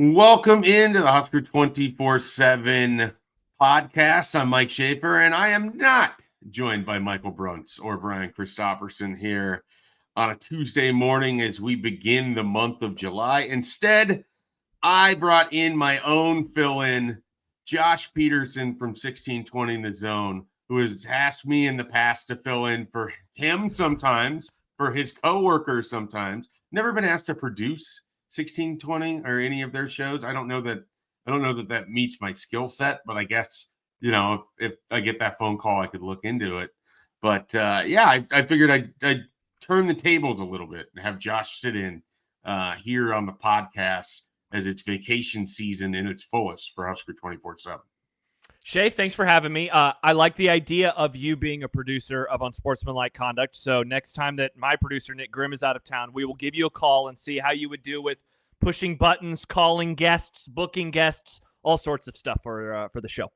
Welcome into the Husker247 Podcast. I'm Mike Schaefer, and I am not joined by Michael Bruntz or Brian Christopherson here on a Tuesday morning as we begin the month of July. Instead, I brought in my own fill-in, Josh Peterson from 1620 in the Zone, who has asked me in the past to fill in for him sometimes, for his coworkers sometimes. Never been asked to produce 1620 or any of their shows. I don't know that meets my skill set, but I guess, if I get that phone call, I could look into it. But I figured I'd turn the tables a little bit and have Josh sit in here on the podcast as it's vacation season in its fullest for Husker 24/7. Shay, thanks for having me. I like the idea of you being a producer of Unsportsmanlike Conduct. So next time that my producer, Nick Grimm, is out of town, we will give you a call and see how you would do with pushing buttons, calling guests, booking guests, all sorts of stuff for the show.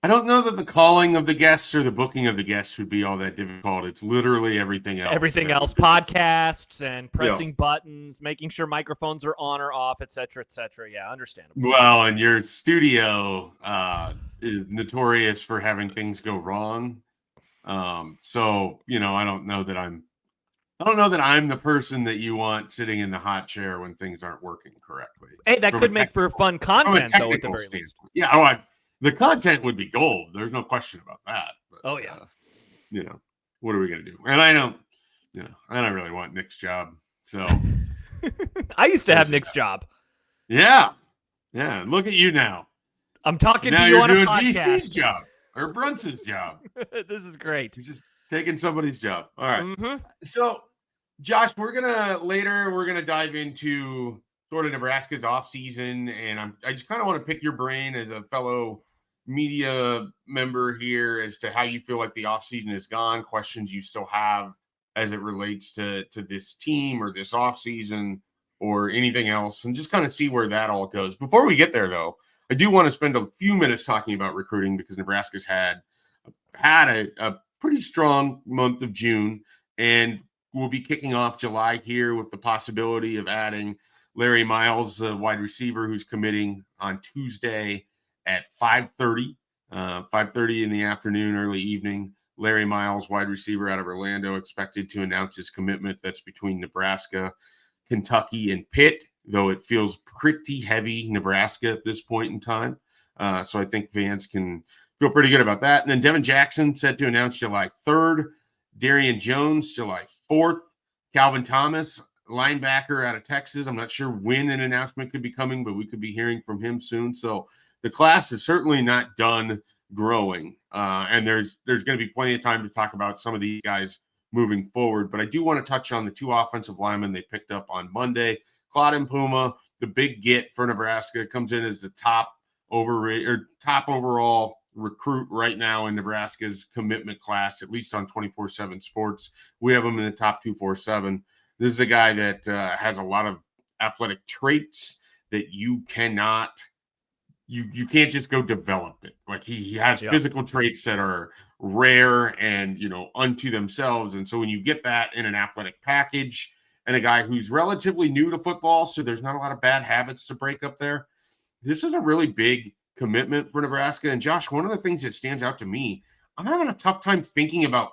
I don't know that the calling of the guests or the booking of the guests would be all that difficult. It's literally everything else. Everything else, podcasts and pressing buttons, making sure microphones are on or off, et cetera, et cetera. Yeah, understandable. Well, and your studio is notorious for having things go wrong. So, I don't know that I'm the person that you want sitting in the hot chair when things aren't working correctly. Hey, that could make for fun content, though, at the very least. Yeah, the content would be gold. There's no question about that. But, oh, yeah. What are we going to do? And I don't really want Nick's job. So I used to have Nick's job. Yeah. Yeah. Look at you now. I'm talking now to you on a doing podcast. DC's job or Brunts's job. This is great. You're just taking somebody's job. All right. Mm-hmm. So, Josh, we're gonna dive into sort of Nebraska's offseason, and I just kind of want to pick your brain as a fellow media member here as to how you feel like the offseason has gone, questions you still have as it relates to this team or this offseason or anything else, and just kind of see where that all goes. Before we get there, though, I do want to spend a few minutes talking about recruiting because Nebraska's had a pretty strong month of June, and we'll be kicking off July here with the possibility of adding Larry Miles, a wide receiver who's committing on Tuesday at 5:30 in the afternoon, early evening. Larry Miles, wide receiver out of Orlando, expected to announce his commitment. That's between Nebraska, Kentucky, and Pitt, though it feels pretty heavy Nebraska at this point in time. So I think fans can feel pretty good about that. And then Devin Jackson set to announce July 3rd. Darian Jones, July 4th. Calvin Thomas, linebacker out of Texas. I'm not sure when an announcement could be coming, but we could be hearing from him soon. So the class is certainly not done growing. And there's going to be plenty of time to talk about some of these guys moving forward. But I do want to touch on the two offensive linemen they picked up on Monday. Claude Puma, the big get for Nebraska, comes in as the top overall recruit right now in Nebraska's commitment class, at least on 24/7 Sports. We have him in the top 247. This is a guy that has a lot of athletic traits that you can't just go develop it. Like he has physical traits that are rare and, unto themselves. And so when you get that in an athletic package and a guy who's relatively new to football, so there's not a lot of bad habits to break up there, this is a really big commitment for Nebraska. And Josh, one of the things that stands out to me, I'm having a tough time thinking about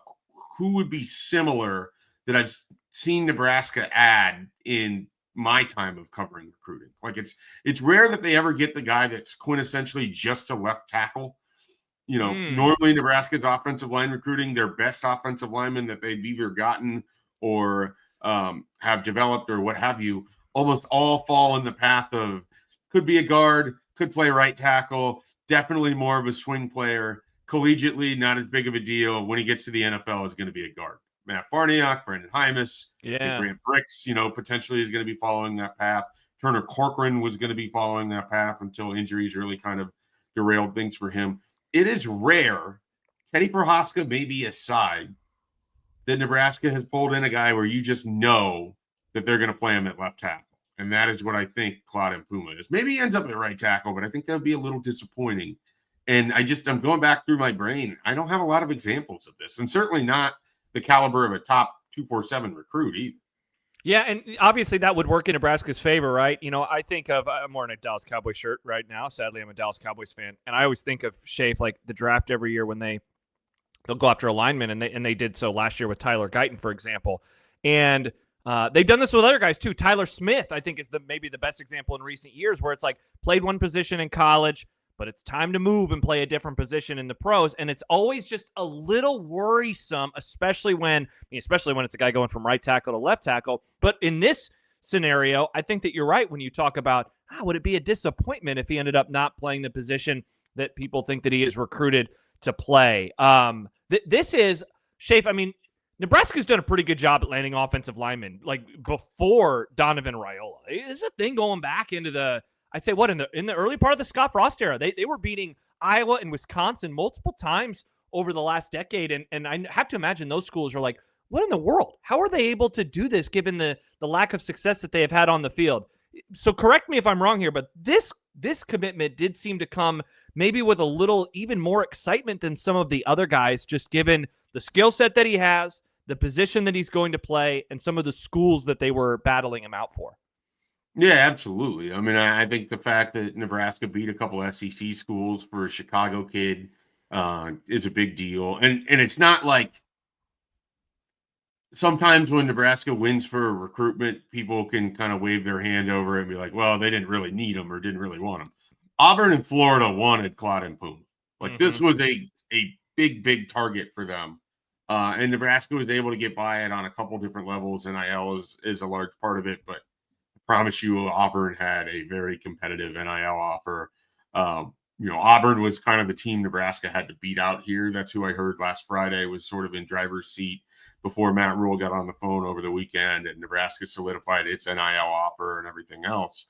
who would be similar that I've seen Nebraska add in my time of covering recruiting. Like it's rare that they ever get the guy that's quintessentially just a left tackle. Normally Nebraska's offensive line recruiting, their best offensive lineman that they've either gotten or have developed or what have you, almost all fall in the path of could be a guard, could play right tackle, definitely more of a swing player, collegiately not as big of a deal. When he gets to the NFL, it's going to be a guard. Matt Farniok, Brandon Hymus, Grant Bricks, potentially is going to be following that path. Turner Corcoran was going to be following that path until injuries really kind of derailed things for him. It is rare, Teddy Prohaska maybe aside, that Nebraska has pulled in a guy where you just know that they're going to play him at left tackle. And that is what I think Claude Puma is. Maybe he ends up at right tackle, but I think that would be a little disappointing. And I'm going back through my brain. I don't have a lot of examples of this, and certainly not the caliber of a top 247 recruit either. Yeah, and obviously that would work in Nebraska's favor, right? I think of I'm wearing a Dallas Cowboys shirt right now. Sadly, I'm a Dallas Cowboys fan, and I always think of Schaefer like the draft every year when they'll go after a lineman, and they did so last year with Tyler Guyton, for example, and they've done this with other guys too. Tyler Smith, I think, is maybe the best example in recent years where it's like played one position in college, but it's time to move and play a different position in the pros, and it's always just a little worrisome, especially when it's a guy going from right tackle to left tackle. But in this scenario, I think that you're right when you talk about would it be a disappointment if he ended up not playing the position that people think that he is recruited to play. This is Schaefer. I mean, Nebraska's done a pretty good job at landing offensive linemen, like before Donovan Raiola. It's a thing going back into I'd say in the early part of the Scott Frost era. They were beating Iowa and Wisconsin multiple times over the last decade, and I have to imagine those schools are like, what in the world? How are they able to do this given the lack of success that they have had on the field? So correct me if I'm wrong here, but this commitment did seem to come maybe with a little even more excitement than some of the other guys, just given the skill set that he has, the position that he's going to play, and some of the schools that they were battling him out for. Yeah, absolutely. I mean, I think the fact that Nebraska beat a couple SEC schools for a Chicago kid is a big deal. And it's not like sometimes when Nebraska wins for a recruitment, people can kind of wave their hand over it and be like, well, they didn't really need him or didn't really want him. Auburn and Florida wanted Claude Puma. Like this was a big target for them. And Nebraska was able to get by it on a couple different levels. NIL is a large part of it, but I promise you Auburn had a very competitive NIL offer. Auburn was kind of the team Nebraska had to beat out here. That's who I heard last Friday was sort of in driver's seat before Matt Rhule got on the phone over the weekend and Nebraska solidified its NIL offer and everything else.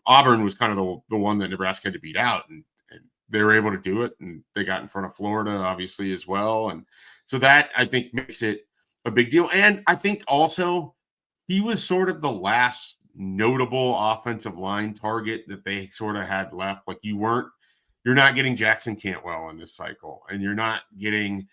Auburn was kind of the one that Nebraska had to beat out, and they were able to do it, and they got in front of Florida, obviously, as well. And so that, I think, makes it a big deal. And I think also he was sort of the last notable offensive line target that they sort of had left. Like you're not getting Jackson Cantwell in this cycle, and you're not getting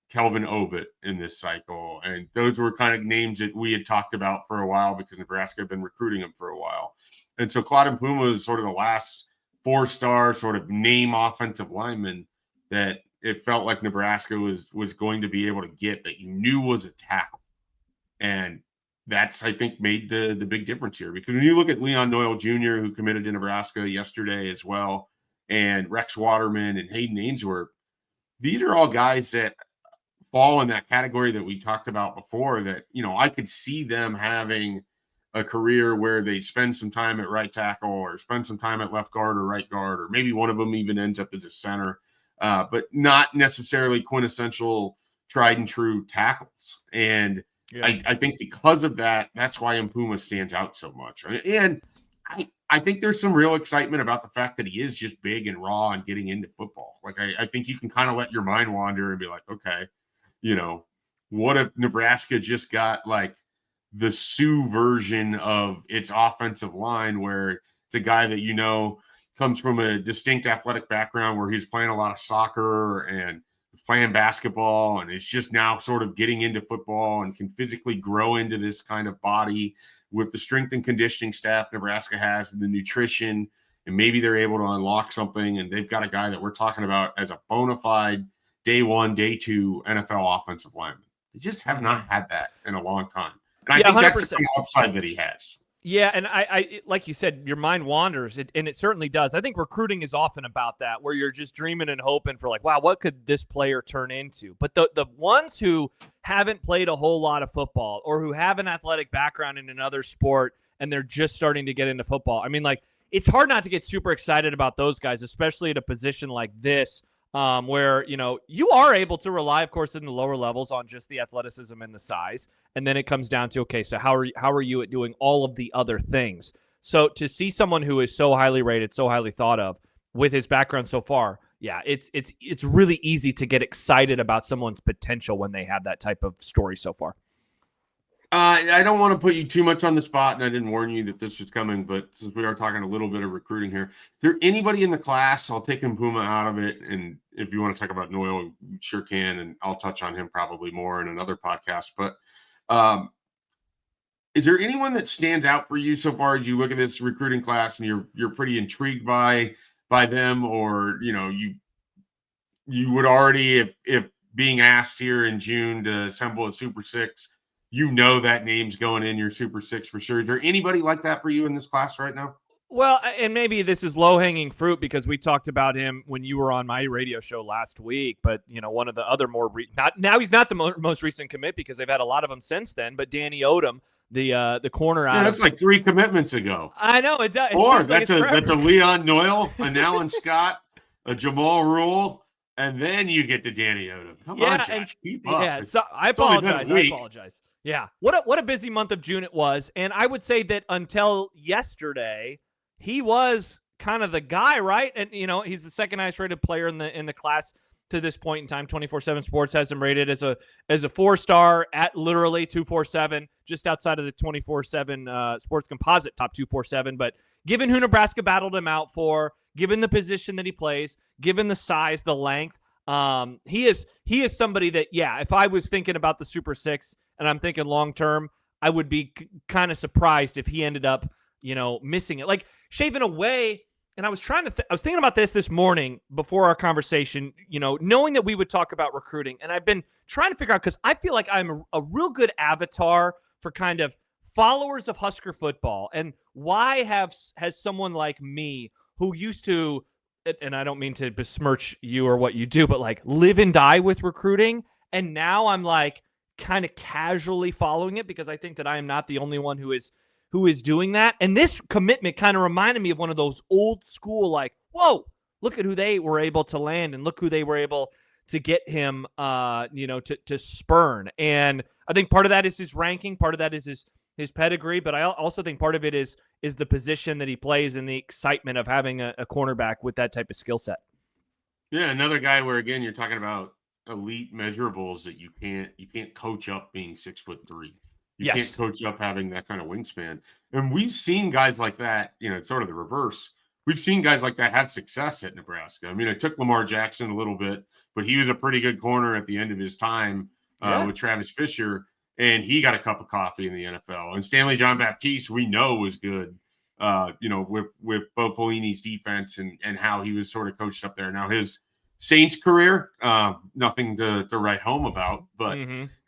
Kelvin Obit in this cycle. And those were kind of names that we had talked about for a while because Nebraska had been recruiting them for a while. And so Claude Puma is sort of the last 4-star sort of name offensive lineman that it felt like Nebraska was going to be able to get that you knew was a tackle. And that's, I think, made the big difference here. Because when you look at Leon Noel Jr., who committed to Nebraska yesterday as well, and Rex Waterman and Hayden Ainsworth, these are all guys that fall in that category that we talked about before that, I could see them having a career where they spend some time at right tackle or spend some time at left guard or right guard, or maybe one of them even ends up as a center, but not necessarily quintessential tried and true tackles. And I think because of that, that's why Puma stands out so much. And I think there's some real excitement about the fact that he is just big and raw and getting into football. Like, I think you can kind of let your mind wander and be like, okay, what if Nebraska just got like the Sioux version of its offensive line, where it's a guy that, comes from a distinct athletic background where he's playing a lot of soccer and playing basketball, and is just now sort of getting into football and can physically grow into this kind of body with the strength and conditioning staff Nebraska has and the nutrition, and maybe they're able to unlock something. And they've got a guy that we're talking about as a bona fide day 1, day 2 NFL offensive lineman. They just have not had that in a long time. And I think 100%. That's the kind of upside that he has. Yeah, and I like you said, your mind wanders, and it certainly does. I think recruiting is often about that, where you're just dreaming and hoping for like, wow, what could this player turn into? But the ones who haven't played a whole lot of football or who have an athletic background in another sport and they're just starting to get into football, I mean, like, it's hard not to get super excited about those guys, especially at a position like this, where, you are able to rely, of course, in the lower levels on just the athleticism and the size. And then it comes down to, okay, so how are you at doing all of the other things? So to see someone who is so highly rated, so highly thought of with his background so far, yeah, it's really easy to get excited about someone's potential when they have that type of story so far. I don't want to put you too much on the spot, and I didn't warn you that this was coming, but since we are talking a little bit of recruiting here, is there anybody in the class? I'll take Puma out of it, and if you want to talk about Noel, you sure can, and I'll touch on him probably more in another podcast. But Is there anyone that stands out for you so far as you look at this recruiting class and you're pretty intrigued by them, or you would already, if being asked here in June to assemble a Super Six, that name's going in your Super Six for sure. Is there anybody like that for you in this class right now? Well, and maybe this is low-hanging fruit because we talked about him when you were on my radio show last week. But one of the other now he's not the most recent commit because they've had a lot of them since then. But Danny Odum, the corner out. Yeah, that's like 3 commitments ago. I know it does. Or that's a Leon Noyle, an Alan Scott, a Jamal Rule, and then you get to Danny Odum. Come on, Josh, keep up. Yeah, so I apologize. Yeah, what a busy month of June it was, and I would say that until yesterday, he was kind of the guy, right? And he's the second highest rated player in the class to this point in time. 24/7 Sports has him rated as a 4-star at literally 247, just outside of the 24/7 Sports Composite top 247. But given who Nebraska battled him out for, given the position that he plays, given the size, the length, he is somebody that, if I was thinking about the Super Six and I'm thinking long term, I would be kind of surprised if he ended up missing it. Like, shaving away, and I was thinking about this morning before our conversation, knowing that we would talk about recruiting, and I've been trying to figure out, because I feel like I'm a real good avatar for kind of followers of Husker football, and why has someone like me who used to, and I don't mean to besmirch you or what you do, but like live and die with recruiting, and now I'm like kind of casually following it because I think that I am not the only one who is doing that. And this commitment kind of reminded me of one of those old school, like, whoa, look at who they were able to land and look who they were able to get him, to spurn. And I think part of that is his ranking. Part of that is his pedigree. But I also think part of it is the position that he plays and the excitement of having a cornerback with that type of skill set. Yeah, another guy where, again, you're talking about elite measurables that you can't coach up being 6'3". You can't coach up having that kind of wingspan. And we've seen guys like that, it's sort of the reverse. We've seen guys like that have success at Nebraska. I mean, it took Lamar Jackson a little bit, but he was a pretty good corner at the end of his time with Travis Fisher, and he got a cup of coffee in the NFL. And Stanley John Baptiste, we know, was good, with Bo Pelini's defense and how he was sort of coached up there. Now, his Saints career, nothing to write home about, but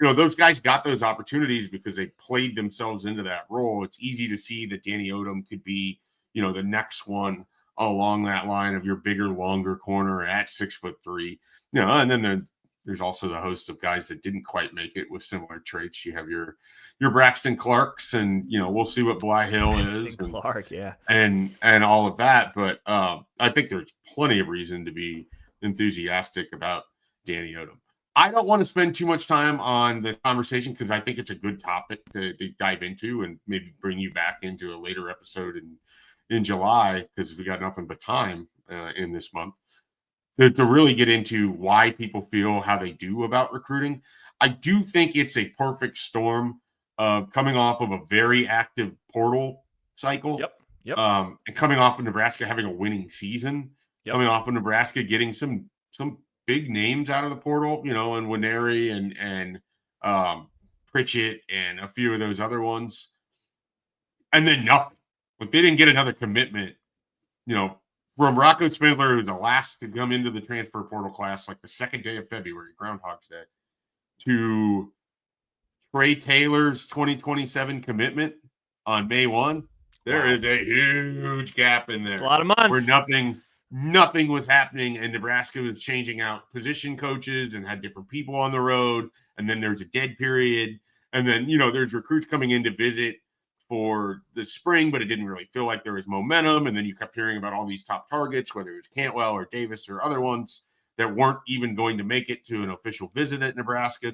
those guys got those opportunities because they played themselves into that role. It's easy to see that Danny Odum could be, the next one along that line of your bigger, longer corner at 6'3". And then there's also the host of guys that didn't quite make it with similar traits. You have your Braxton Clarks, and we'll see what Bly Hill is, and all of that. But I think there's plenty of reason to be enthusiastic about Danny Odum. I don't want to spend too much time on the conversation because I think it's a good topic to dive into and maybe bring you back into a later episode in July, because we got nothing but time in this month to really get into why people feel how they do about recruiting. I do think it's a perfect storm of coming off of a very active portal cycle. Yep. And coming off of Nebraska having a winning season. Coming off of Nebraska getting some big names out of the portal, and Winery and Pritchett and a few of those other ones. And then nothing. Like, they didn't get another commitment, from Rocco Spindler, who's the last to come into the transfer portal class, like the second day of February, Groundhog's Day, to Trey Taylor's 2027 commitment on May 1. There is a huge gap in there. It's a lot of months. Where nothing was happening, and Nebraska was changing out position coaches and had different people on the road. And then there's a dead period. And then, there's recruits coming in to visit for the spring, but it didn't really feel like there was momentum. And then you kept hearing about all these top targets, whether it was Cantwell or Davis or other ones that weren't even going to make it to an official visit at Nebraska.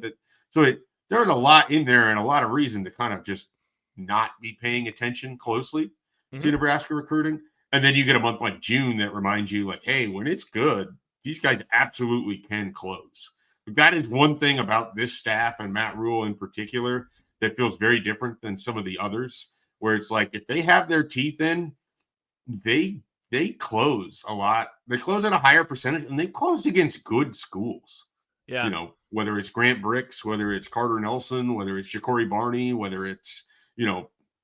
There's a lot in there and a lot of reason to kind of just not be paying attention closely to Nebraska recruiting. And then you get a month like June that reminds you, like, hey, when it's good, these guys absolutely can close. But that is one thing about this staff and Matt Rhule in particular that feels very different than some of the others, where it's like if they have their teeth in, they close a lot. They close at a higher percentage, and they closed against good schools. Yeah. Whether it's Grant Bricks, whether it's Carter Nelson, whether it's Ja'Cory Barney, whether it's,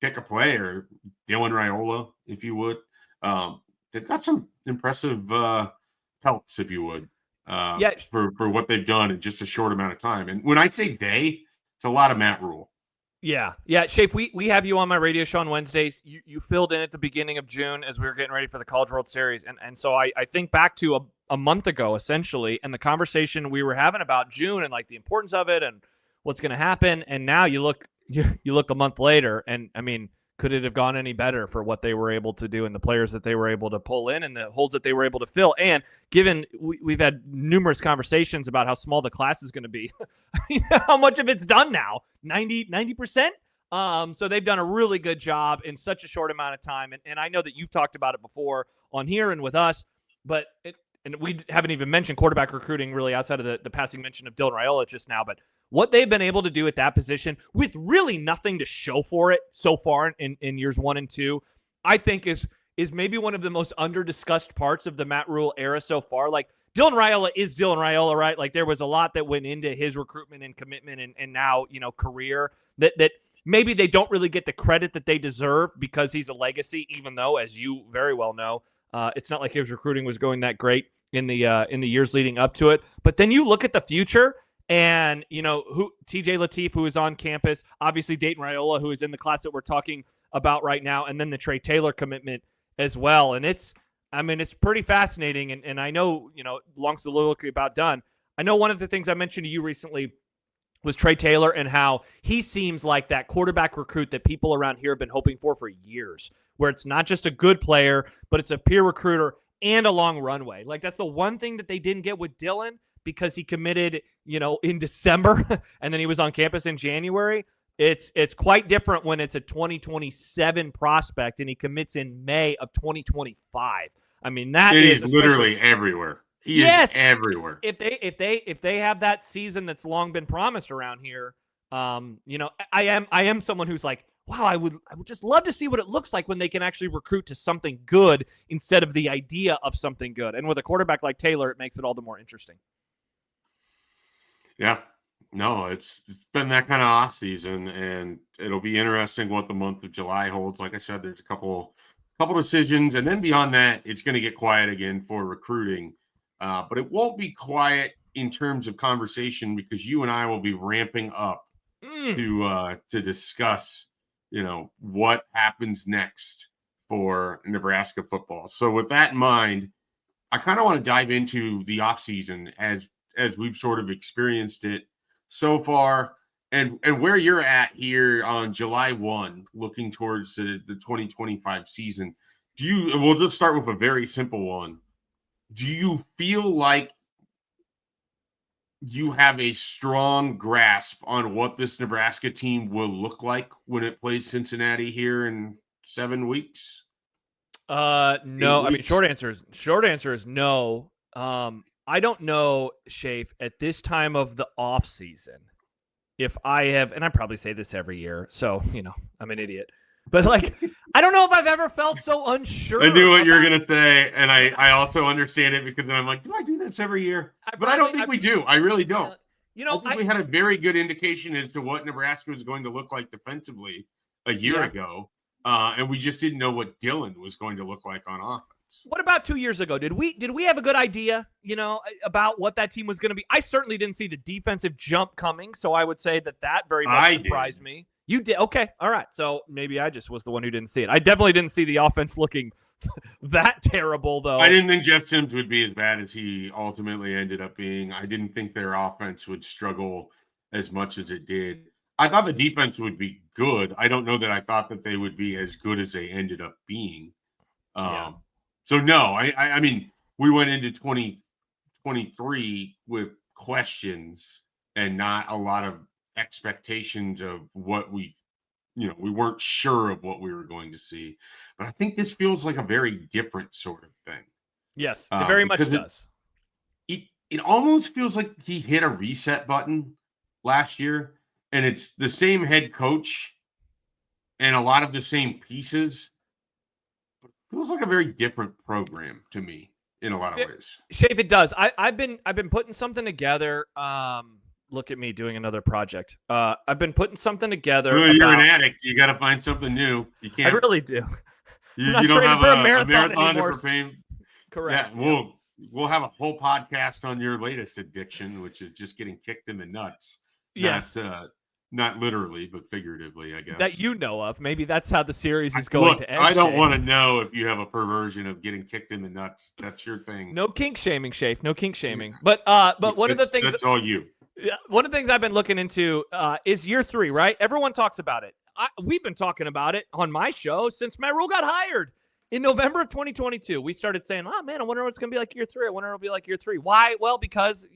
pick a player, Dylan Raiola, if you would. They've got some impressive pelts, if you would, for what they've done in just a short amount of time. And when I say they, it's a lot of Matt Rhule. Yeah. Shape, we have you on my radio show on Wednesdays. You filled in at the beginning of June as we were getting ready for the College World Series. And so I think back to a month ago, essentially, and the conversation we were having about June and like the importance of it and what's going to happen. And now you look a month later, and I mean, could it have gone any better for what they were able to do and the players that they were able to pull in and the holes that they were able to fill? And given we've had numerous conversations about how small the class is going to be, I mean, how much of it's done now? 90%? So they've done a really good job in such a short amount of time. And I know that you've talked about it before on here and with us, but and we haven't even mentioned quarterback recruiting really outside of the passing mention of Dylan Raiola just now, but what they've been able to do at that position with really nothing to show for it so far in years 1 and 2, I think is maybe one of the most under-discussed parts of the Matt Rhule era so far. Like, Dylan Raiola is Dylan Raiola, right? Like, there was a lot that went into his recruitment and commitment and now, career that maybe they don't really get the credit that they deserve because he's a legacy, even though, as you very well know, it's not like his recruiting was going that great in the years leading up to it. But then you look at the future, and, who TJ Lateef, who is on campus, obviously Dayton Raiola, who is in the class that we're talking about right now, and then the Trey Taylor commitment as well. And it's pretty fascinating. And I know, long soliloquy about done. I know one of the things I mentioned to you recently was Trey Taylor and how he seems like that quarterback recruit that people around here have been hoping for years, where it's not just a good player, but it's a peer recruiter and a long runway. Like, that's the one thing that they didn't get with Dylan, because he committed, in December and then he was on campus in January. It's quite different when it's a 2027 prospect and he commits in May of 2025. I mean, that is literally everywhere. He is everywhere. If they have that season that's long been promised around here, I am someone who's like, wow, I would just love to see what it looks like when they can actually recruit to something good instead of the idea of something good. And with a quarterback like Taylor, it makes it all the more interesting. Yeah, no, it's been that kind of off season, and it'll be interesting what the month of July holds. Like I said, there's a couple decisions, and then beyond that, it's going to get quiet again for recruiting. But it won't be quiet in terms of conversation, because you and I will be ramping up to discuss, what happens next for Nebraska football. So with that in mind, I kind of want to dive into the offseason as we've sort of experienced it so far, and where you're at here on July 1, looking towards the 2025 season. We'll just start with a very simple one. Do you feel like you have a strong grasp on what this Nebraska team will look like when it plays Cincinnati here in 7 weeks? No. I mean, short answer is no. I don't know, Schaefer, at this time of the off season, if I have, and I probably say this every year, so, I'm an idiot, but like, I don't know if I've ever felt so unsure. I knew what you were going to say, and I also understand it, because I'm like, do I do this every year? But I don't think we do. I really don't. I think we had a very good indication as to what Nebraska was going to look like defensively a year ago, and we just didn't know what Dylan was going to look like on offense. What about 2 years ago? Did we have a good idea, about what that team was going to be? I certainly didn't see the defensive jump coming, so I would say that very much surprised me. You did? Okay. All right. So maybe I just was the one who didn't see it. I definitely didn't see the offense looking that terrible, though. I didn't think Jeff Sims would be as bad as he ultimately ended up being. I didn't think their offense would struggle as much as it did. I thought the defense would be good. I don't know that I thought that they would be as good as they ended up being. So no, I mean, we went into 2023 with questions and not a lot of expectations of what we weren't sure of what we were going to see. But I think this feels like a very different sort of thing. Yes, it very much does. It almost feels like he hit a reset button last year, and it's the same head coach and a lot of the same pieces. Feels like a very different program to me in a lot of ways. Shave, it does. I've been putting something together. Look at me doing another project. I've been putting something together. Well, you're an addict. You got to find something new. You can't. I really do. You I'm not don't training have for a marathon marathon anymore. for pain. Correct. Yeah, we'll have a whole podcast on your latest addiction, which is just getting kicked in the nuts. Yes. Not literally, but figuratively, I guess. That you know of. Maybe that's how the series is going to end. I don't want to know if you have a perversion of getting kicked in the nuts. That's your thing. No kink shaming, Schaefer. No kink shaming. But one of the things that's all you. One of the things I've been looking into is year 3, right? Everyone talks about it. We've been talking about it on my show since Matt Rhule got hired in November of 2022. We started saying, "Oh man, I wonder what it's going to be like year 3. I wonder what it'll be like year 3." Why? Well, because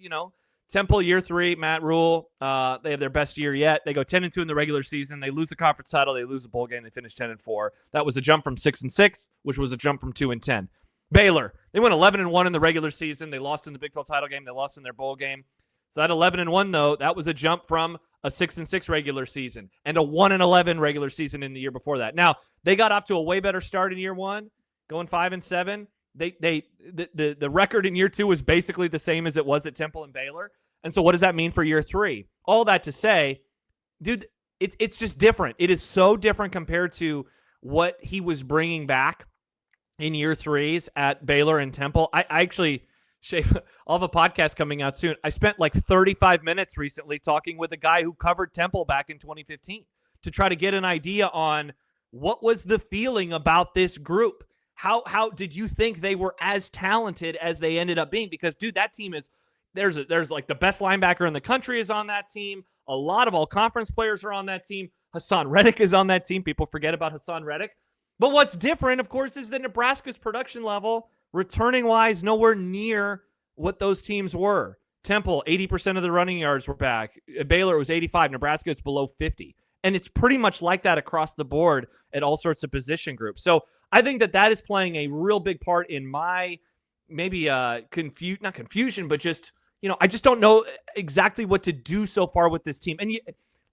Temple year 3, Matt Rhule, they have their best year yet. They go 10-2 in the regular season. They lose the conference title. They lose the bowl game. They finish 10-4. That was a jump from 6-6, which was a jump from 2-10. Baylor, they went 11-1 in the regular season. They lost in the Big 12 title game. They lost in their bowl game. So that 11-1 though, that was a jump from a 6-6 regular season and a 1-11 regular season in the year before that. Now they got off to a way better start in year 1, going 5-7. The record in year 2 was basically the same as it was at Temple and Baylor. And so what does that mean for year 3? All that to say, dude, it's just different. It is so different compared to what he was bringing back in year 3s at Baylor and Temple. I actually, Schaefer, I'll have a podcast coming out soon. I spent like 35 minutes recently talking with a guy who covered Temple back in 2015 to try to get an idea on what was the feeling about this group. How did you think they were as talented as they ended up being? Because, dude, that team is there's like the best linebacker in the country is on that team. A lot of all conference players are on that team. Hassan Reddick is on that team. People forget about Hassan Reddick. But what's different, of course, is that Nebraska's production level, returning wise, nowhere near what those teams were. Temple, 80% of the running yards were back. Baylor was 85. Nebraska is below 50. And it's pretty much like that across the board at all sorts of position groups. So I think that is playing a real big part in my maybe not confusion, but just, I just don't know exactly what to do so far with this team. And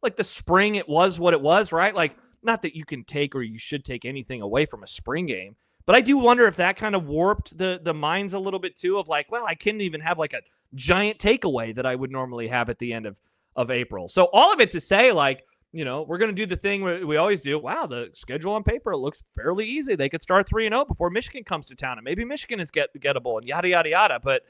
like the spring, it was what it was, right? Like, not that you can take or you should take anything away from a spring game, but I do wonder if that kind of warped the minds a little bit too of like, well, I couldn't even have like a giant takeaway that I would normally have at the end of April. So all of it to say, like, we're going to do the thing we always do. Wow, the schedule on paper looks fairly easy. They could start 3-0 before Michigan comes to town, and maybe Michigan is gettable and yada, yada, yada. But,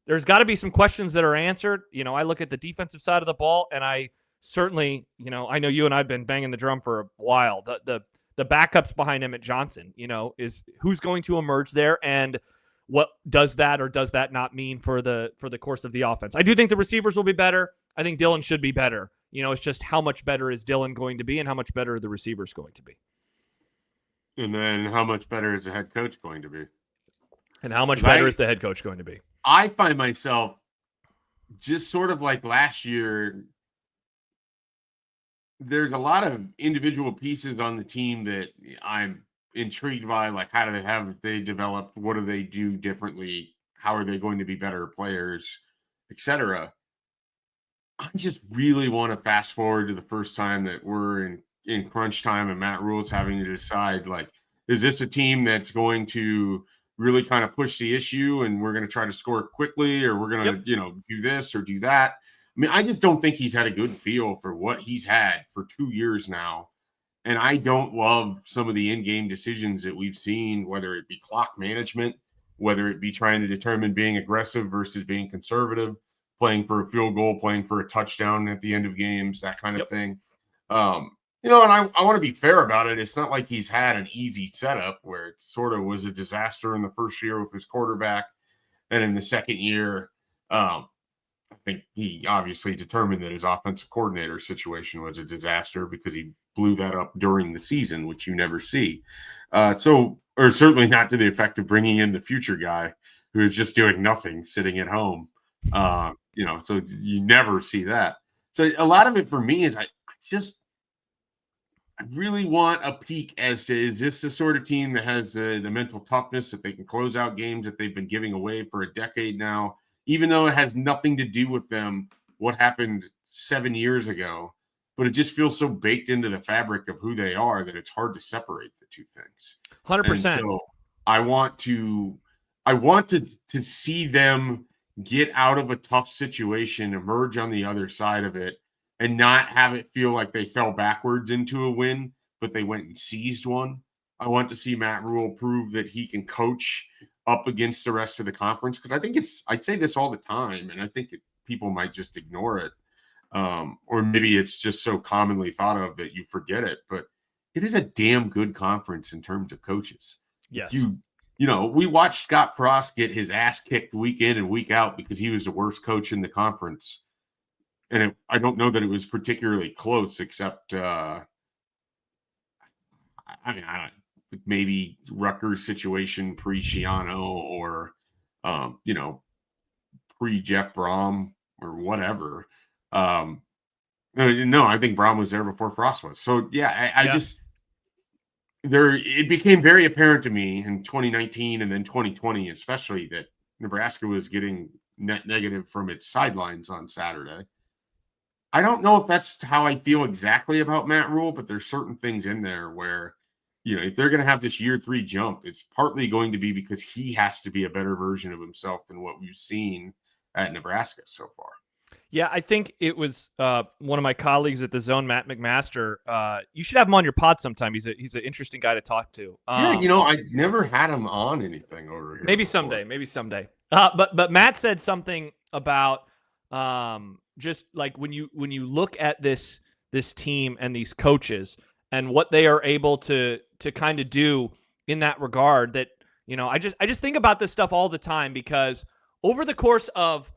there's got to be some questions that are answered. I look at the defensive side of the ball, and I certainly, I know you and I have been banging the drum for a while. The backups behind Emmett Johnson, is who's going to emerge there, and what does that or does that not mean for the course of the offense? I do think the receivers will be better. I think Dylan should be better. It's just how much better is Dylan going to be and how much better are the receivers going to be. And then how much better is the head coach going to be? And how much better is the head coach going to be? I find myself just sort of like last year. There's a lot of individual pieces on the team that I'm intrigued by. Like, how have they developed? What do they do differently? How are they going to be better players, etc.? I just really want to fast forward to the first time that we're in crunch time and Matt Rhule is having to decide, like, is this a team that's going to really kind of push the issue and we're going to try to score quickly, or we're going to, do this or do that? I mean, I just don't think he's had a good feel for what he's had for 2 years now. And I don't love some of the in-game decisions that we've seen, whether it be clock management, whether it be trying to determine being aggressive versus being conservative, playing for a field goal, playing for a touchdown at the end of games, that kind of thing. And I want to be fair about it. It's not like he's had an easy setup where it sort of was a disaster in the first year with his quarterback. And in the second year, I think he obviously determined that his offensive coordinator situation was a disaster because he blew that up during the season, which you never see. Or certainly not to the effect of bringing in the future guy who is just doing nothing, sitting at home. So you never see that. So a lot of it for me is I really want a peek as to, is this the sort of team that has the mental toughness that they can close out games that they've been giving away for a decade now, even though it has nothing to do with them, what happened 7 years ago, but it just feels so baked into the fabric of who they are that it's hard to separate the two things. 100%. So I want to see them get out of a tough situation, emerge on the other side of it, and not have it feel like they fell backwards into a win, but they went and seized one. I want to see Matt Rhule prove that he can coach up against the rest of the conference, because I think I say this all the time, and I think people might just ignore it. Or maybe it's just so commonly thought of that you forget it, but it is a damn good conference in terms of coaches. Yes. We watched Scott Frost get his ass kicked week in and week out because he was the worst coach in the conference. And I don't know that it was particularly close, except, maybe Rutgers situation pre-Shiano or, pre-Jeff Brom or whatever. No, I think Brom was there before Frost was. So, it became very apparent to me in 2019 and then 2020, especially, that Nebraska was getting net negative from its sidelines on Saturday. I don't know if that's how I feel exactly about Matt Rhule, but there's certain things in there where, if they're going to have this year 3 jump, it's partly going to be because he has to be a better version of himself than what we've seen at Nebraska so far. Yeah, I think it was one of my colleagues at the Zone, Matt McMaster. You should have him on your pod sometime. He's an interesting guy to talk to. I never had him on anything over here. Maybe someday. But Matt said something about just like when you look at this team and these coaches and what they are able to kind of do in that regard, that I just think about this stuff all the time, because over the course of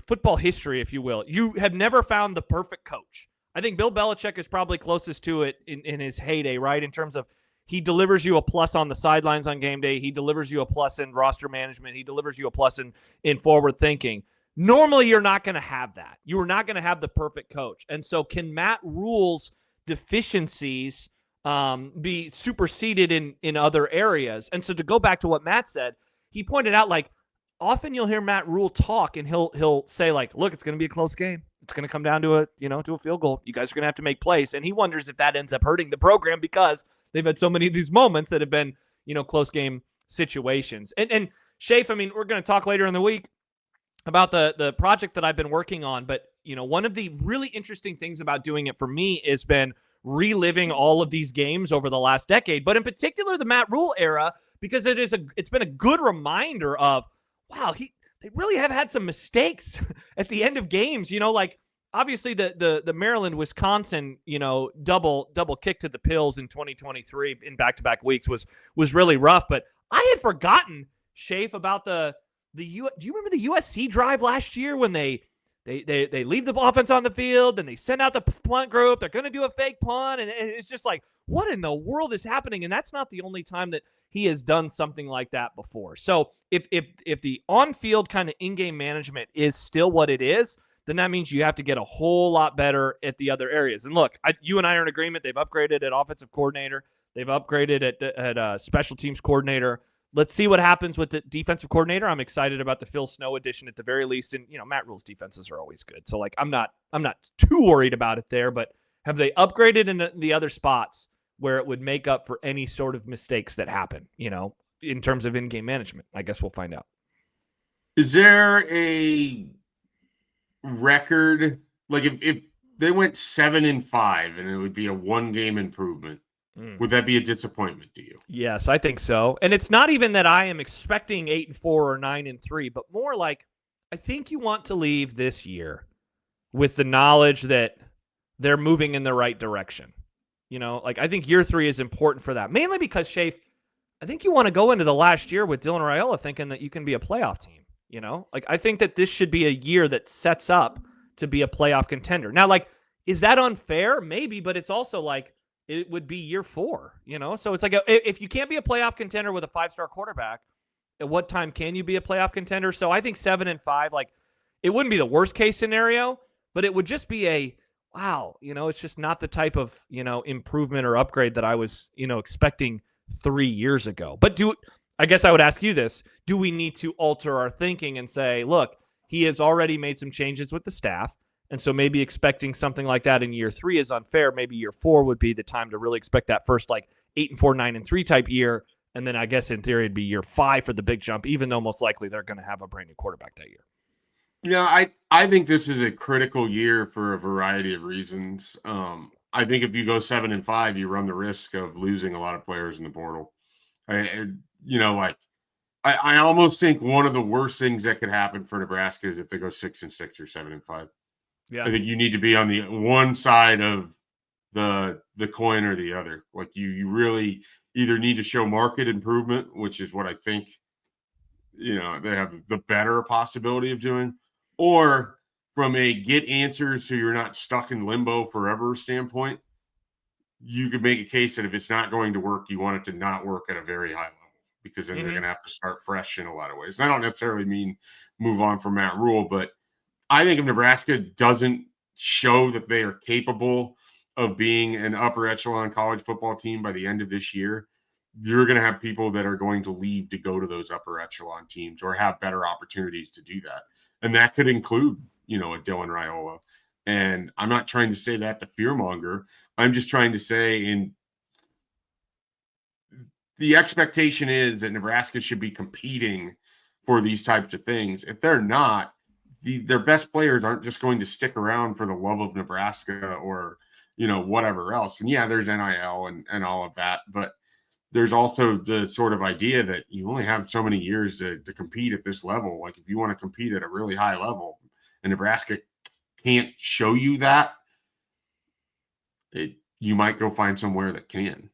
football history, if you will, you have never found the perfect coach. I think Bill Belichick is probably closest to it in his heyday, right? In terms of, he delivers you a plus on the sidelines on game day. He delivers you a plus in roster management. He delivers you a plus in forward thinking. Normally, you're not going to have that. You are not going to have the perfect coach. And so can Matt Rhule's deficiencies be superseded in other areas? And so to go back to what Matt said, he pointed out, like, often you'll hear Matt Rhule talk and he'll say, like, look, it's going to be a close game. It's going to come down to a field goal. You guys are going to have to make plays. And he wonders if that ends up hurting the program, because they've had so many of these moments that have been, close game situations. And Schaefer, we're going to talk later in the week about the project that I've been working on. But, one of the really interesting things about doing it for me has been reliving all of these games over the last decade, but in particular the Matt Rhule era, because it's been a good reminder of, wow, they really have had some mistakes at the end of games. Like, obviously the Maryland Wisconsin, double kick to the pills in 2023 in back-to-back weeks was really rough. But I had forgotten, Schaefer, about do you remember the USC drive last year when they leave the offense on the field, and they send out the punt group? They're going to do a fake punt, and it's just like, what in the world is happening? And that's not the only time that he has done something like that before. So if the on-field kind of in-game management is still what it is, then that means you have to get a whole lot better at the other areas. And look, you and I are in agreement. They've upgraded at offensive coordinator. They've upgraded at special teams coordinator. Let's see what happens with the defensive coordinator. I'm excited about the Phil Snow addition at the very least. And, Matt Rhule's defenses are always good. So, like, I'm not too worried about it there. But have they upgraded in the other spots where it would make up for any sort of mistakes that happen, in terms of in-game management? I guess we'll find out. Is there a record, like, if they went 7-5 and it would be a 1-game improvement, would that be a disappointment to you? Yes, I think so. And it's not even that I am expecting 8-4 or 9-3, but more like, I think you want to leave this year with the knowledge that they're moving in the right direction. Like, I think year 3 is important for that, mainly because, Schaefer, I think you want to go into the last year with Dylan Raiola thinking that you can be a playoff team. Like, I think that this should be a year that sets up to be a playoff contender. Now, like, is that unfair? Maybe, but it's also like, it would be year 4, So it's like, if you can't be a playoff contender with a 5-star quarterback, at what time can you be a playoff contender? So I think 7-5, like, it wouldn't be the worst case scenario, but it would just be wow, it's just not the type of, improvement or upgrade that I was, expecting 3 years ago. But I guess I would ask you this. Do we need to alter our thinking and say, look, he has already made some changes with the staff, and so maybe expecting something like that in year 3 is unfair. Maybe year 4 would be the time to really expect that first, like, 8-4, 9-3 type year. And then I guess in theory it'd be year 5 for the big jump, even though most likely they're going to have a brand new quarterback that year. I think this is a critical year for a variety of reasons. I think if you go 7-5, you run the risk of losing a lot of players in the portal. I you know, like I almost think one of the worst things that could happen for Nebraska is if they go 6-6 or 7-5. Yeah. I think you need to be on the one side of the coin or the other. Like you really either need to show market improvement, which is what I think they have the better possibility of doing, or from a get answers so you're not stuck in limbo forever standpoint, you could make a case that if it's not going to work, you want it to not work at a very high level because then they're going to have to start fresh in a lot of ways. And I don't necessarily mean move on from Matt Rhule, but I think if Nebraska doesn't show that they are capable of being an upper echelon college football team by the end of this year, you're going to have people that are going to leave to go to those upper echelon teams or have better opportunities to do that. And that could include, a Dylan Raiola. And I'm not trying to say that to fearmonger. I'm just trying to say the expectation is that Nebraska should be competing for these types of things. If they're not, their best players aren't just going to stick around for the love of Nebraska or, whatever else. And yeah, there's NIL and all of that, but there's also the sort of idea that you only have so many years to compete at this level. Like if you want to compete at a really high level and Nebraska can't show you that, you might go find somewhere that can.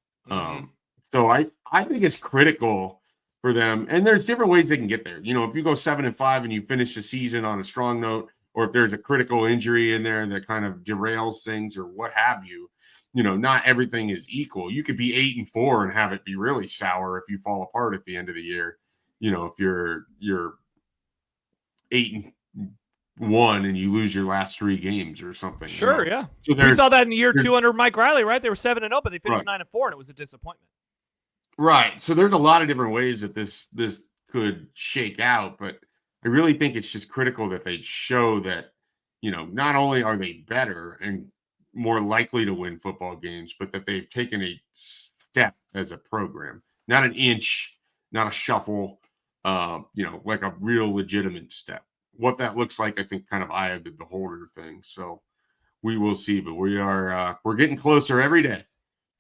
So I think it's critical for them. And there's different ways they can get there. If you go 7-5 and you finish the season on a strong note, or if there's a critical injury in there that kind of derails things or what have you, not everything is equal. You could be 8-4 and have it be really sour if you fall apart at the end of the year. If you're 8-1 and you lose your last 3 games or something. Sure, yeah. So we saw that in year 2 under Mike Riley, right? They were 7-0, but they finished 9-4, and it was a disappointment. Right. So there's a lot of different ways that this could shake out, but I really think it's just critical that they show that, not only are they better and more likely to win football games, but that they've taken a step as a program, not an inch, not a shuffle, like a real legitimate step. What that looks like, I think, kind of eye of the beholder thing. So we will see, but we're getting closer every day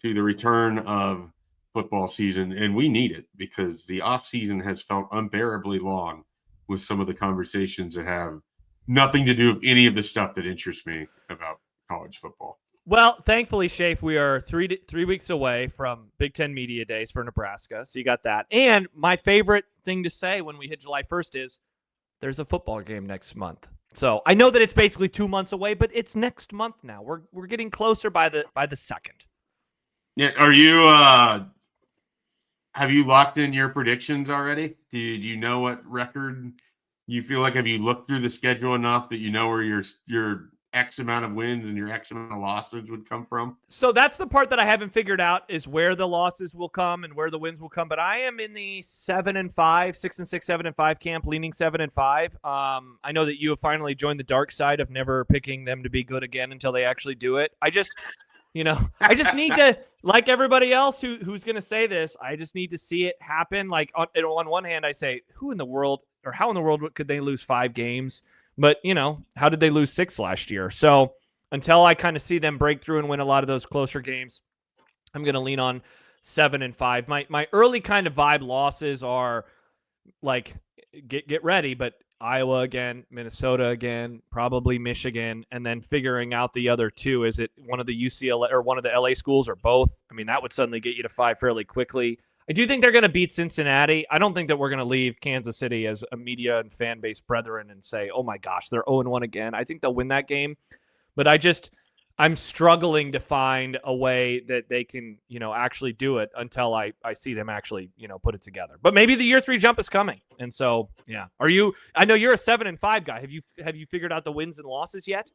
to the return of football season, and we need it because the offseason has felt unbearably long with some of the conversations that have nothing to do with any of the stuff that interests me about college football. Well, thankfully, Schaefer, we are 3 weeks away from Big Ten Media Days for Nebraska, so you got that. And my favorite thing to say when we hit July 1st is there's a football game next month. So I know that it's basically 2 months away, but it's next month now. We're getting closer by the 2nd. Yeah, are you have you locked in your predictions already? Do you know what record you feel like? Have you looked through the schedule enough that you know where your X amount of wins and your X amount of losses would come from? So that's the part that I haven't figured out is where the losses will come and where the wins will come. But I am in the 7-5, 6-6, 7-5 camp, leaning 7-5. I know that you have finally joined the dark side of never picking them to be good again until they actually do it. I just need to, like everybody else who's going to say this, I just need to see it happen. Like on one hand, I say, how in the world could they lose 5 games? But, how did they lose 6 last year? So until I kind of see them break through and win a lot of those closer games, I'm going to lean on 7-5. My early kind of vibe losses are like, get ready, but Iowa again, Minnesota again, probably Michigan, and then figuring out the other 2. Is it one of the UCLA or one of the LA schools or both? I mean, that would suddenly get you to 5 fairly quickly. I do think they're going to beat Cincinnati. I don't think that we're going to leave Kansas City as a media and fan base brethren and say, oh my gosh, they're 0-1 again. I think they'll win that game. But I'm struggling to find a way that they can, actually do it until I see them actually, put it together. But maybe the year 3 jump is coming. And so, yeah. I know you're a 7-5 guy. Have you figured out the wins and losses yet?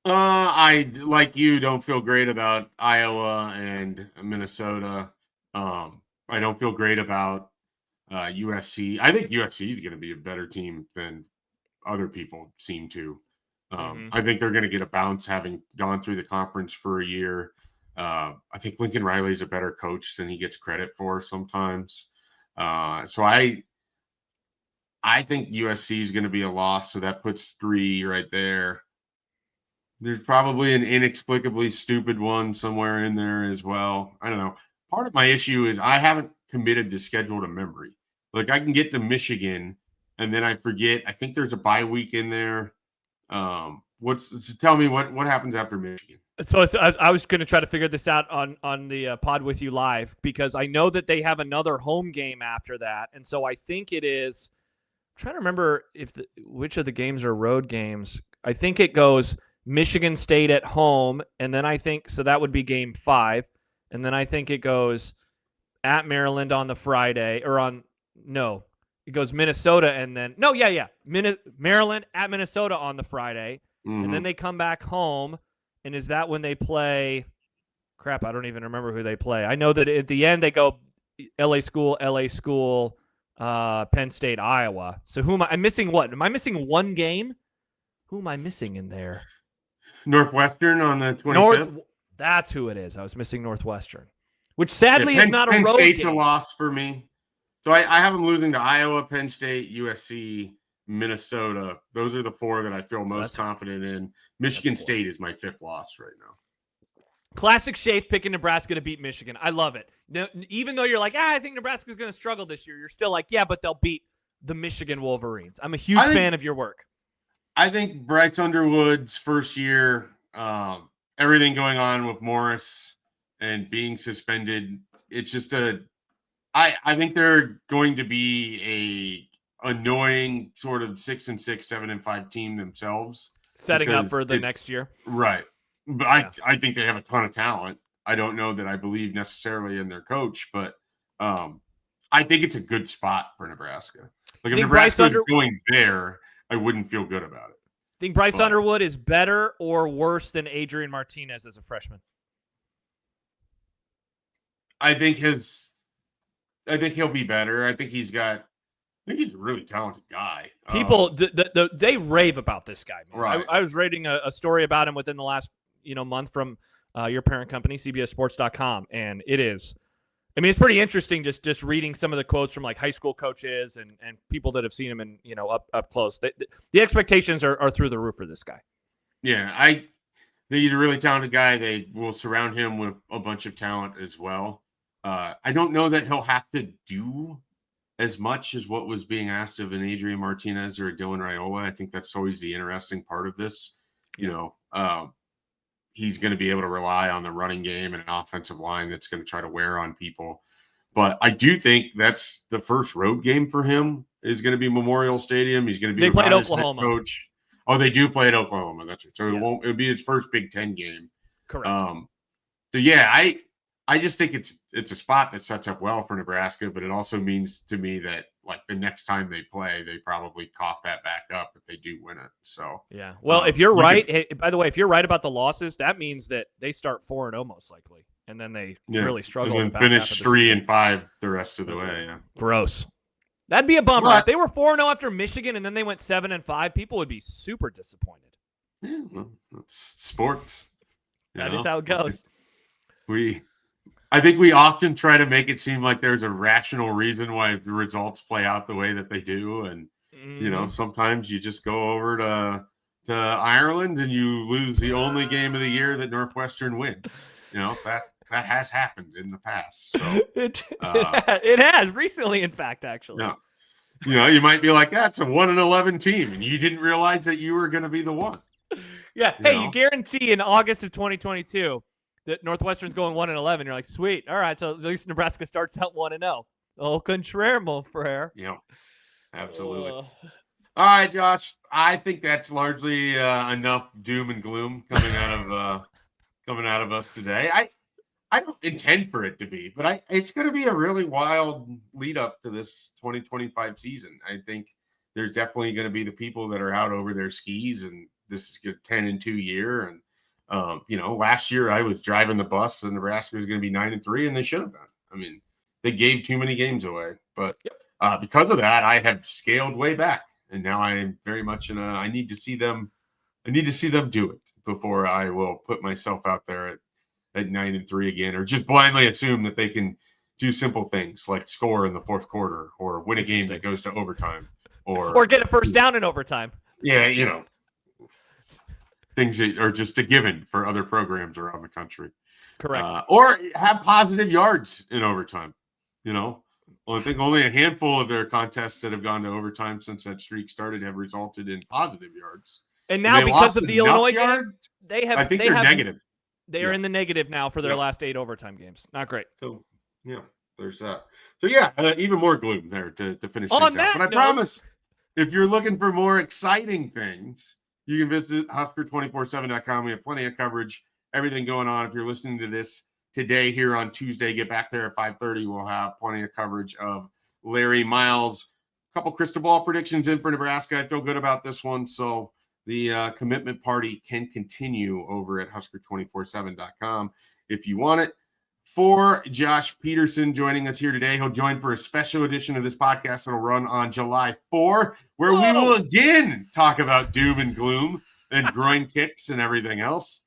I, like you, don't feel great about Iowa and Minnesota. I don't feel great about USC. I think USC is going to be a better team than other people seem to. I think they're going to get a bounce having gone through the conference for a year. I think Lincoln Riley is a better coach than he gets credit for sometimes. So I think USC is going to be a loss, so that puts 3 right there. There's probably an inexplicably stupid one somewhere in there as well. I don't know. Part of my issue is I haven't committed the schedule to memory. Like I can get to Michigan and then I forget. I think there's a bye week in there. Tell me what happens after Michigan? So I was going to try to figure this out on the pod with you live because I know that they have another home game after that, and so I think it is. I'm trying to remember which of the games are road games. I think it goes Michigan State at home, and then I think so that would be game 5, and then I think it goes at Maryland on the Friday it goes Minnesota and then Maryland at Minnesota on the Friday, and then they come back home. And is that when they play? Crap, I don't even remember who they play. I know that at the end they go LA School, Penn State, Iowa. So who am I? I'm missing what? Am I missing one game? Who am I missing in there? Northwestern on the 25th. That's who it is. I was missing Northwestern, which sadly is not a road Penn State's game. A loss for me. So I have them losing to Iowa, Penn State, USC, Minnesota. Those are the 4 that I feel most confident in. Michigan State is my 5th loss right now. Classic Schaefer picking Nebraska to beat Michigan. I love it. Now, even though you're like, I think Nebraska's going to struggle this year, you're still like, yeah, but they'll beat the Michigan Wolverines. I'm a huge fan of your work. I think Bryce Underwood's first year, everything going on with Morris and being suspended, it's just I think they're going to be a annoying sort of 6-6, 7-5 team themselves. Setting up for the next year. Right. But yeah. I think they have a ton of talent. I don't know that I believe necessarily in their coach, but I think it's a good spot for Nebraska. Like if Nebraska was going there, I wouldn't feel good about it. Think Bryce Underwood is better or worse than Adrian Martinez as a freshman? I think he'll be better. I think he's a really talented guy. People, they rave about this guy. Man. Right. I was reading a story about him within the last month from your parent company, CBSSports.com, and it is. I mean, it's pretty interesting just reading some of the quotes from like high school coaches and people that have seen him in up close. The expectations are through the roof for this guy. Yeah, he's a really talented guy. They will surround him with a bunch of talent as well. I don't know that he'll have to do as much as what was being asked of an Adrian Martinez or a Dylan Raiola. I think that's always the interesting part of this. He's going to be able to rely on the running game and an offensive line that's going to try to wear on people. But I do think that's the first road game for him is going to be Memorial Stadium. He's going to be they played Oklahoma. Coach. Oh, they do play at Oklahoma. That's right. So it'll be his first Big Ten game. Correct. So yeah, I just think it's a spot that sets up well for Nebraska, but it also means to me that like the next time they play, they probably cough that back up if they do win it. So yeah. Well, if you're right, by the way, if you're right about the losses, that means that they start 4-0 most likely, and then they really struggle. And then finish 3-5 the rest of the way. Yeah. Gross. That'd be a bummer. If they were 4-0 after Michigan and then they went 7-5, people would be super disappointed. Yeah, well, it's sports. That is how it goes. I think we often try to make it seem like there's a rational reason why the results play out the way that they do. And, sometimes you just go over to Ireland and you lose the only game of the year that Northwestern wins. That has happened in the past. So, it has recently, in fact, actually. Yeah. You might be like, that's a 1-11 team. And you didn't realize that you were going to be the one. Yeah. You guarantee in August of 2022 that Northwestern's going 1-11. You're like, sweet. All right. So at least Nebraska starts out 1-0. Au contraire, mon frere. Yeah, absolutely. All right, Josh. I think that's largely enough doom and gloom coming out of us today. I don't intend for it to be, but it's going to be a really wild lead up to this 2025 season. I think there's definitely going to be the people that are out over their skis, and this is a 10-2 year. And last year I was driving the bus and Nebraska was going to be 9-3, and they should have been. I mean, they gave too many games away, but because of that, I have scaled way back, and now I am very much I need to see them do it before I will put myself out there at 9-3 again, or just blindly assume that they can do simple things like score in the fourth quarter or win a game that goes to overtime or get a first down in overtime. Yeah, things that are just a given for other programs around the country. Correct. Or have positive yards in overtime. Well, I think only a handful of their contests that have gone to overtime since that streak started have resulted in positive yards. And now, because of the Illinois game, I think they're negative. They are in the negative now for their last 8 overtime games. Not great. So, there's that. So, even more gloom there to finish things out. But I promise, if you're looking for more exciting things, you can visit Husker247.com. We have plenty of coverage, everything going on. If you're listening to this today here on Tuesday, get back there at 5:30. We'll have plenty of coverage of Larry Miles. A couple crystal ball predictions in for Nebraska. I feel good about this one. So the commitment party can continue over at Husker247.com if you want it. For Josh Peterson joining us here today, he'll join for a special edition of this podcast that'll run on July 4, where we will again talk about doom and gloom and groin kicks and everything else.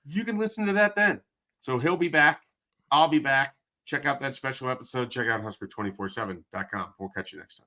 You can listen to that then. So he'll be back. I'll be back. Check out that special episode. Check out Husker247.com. We'll catch you next time.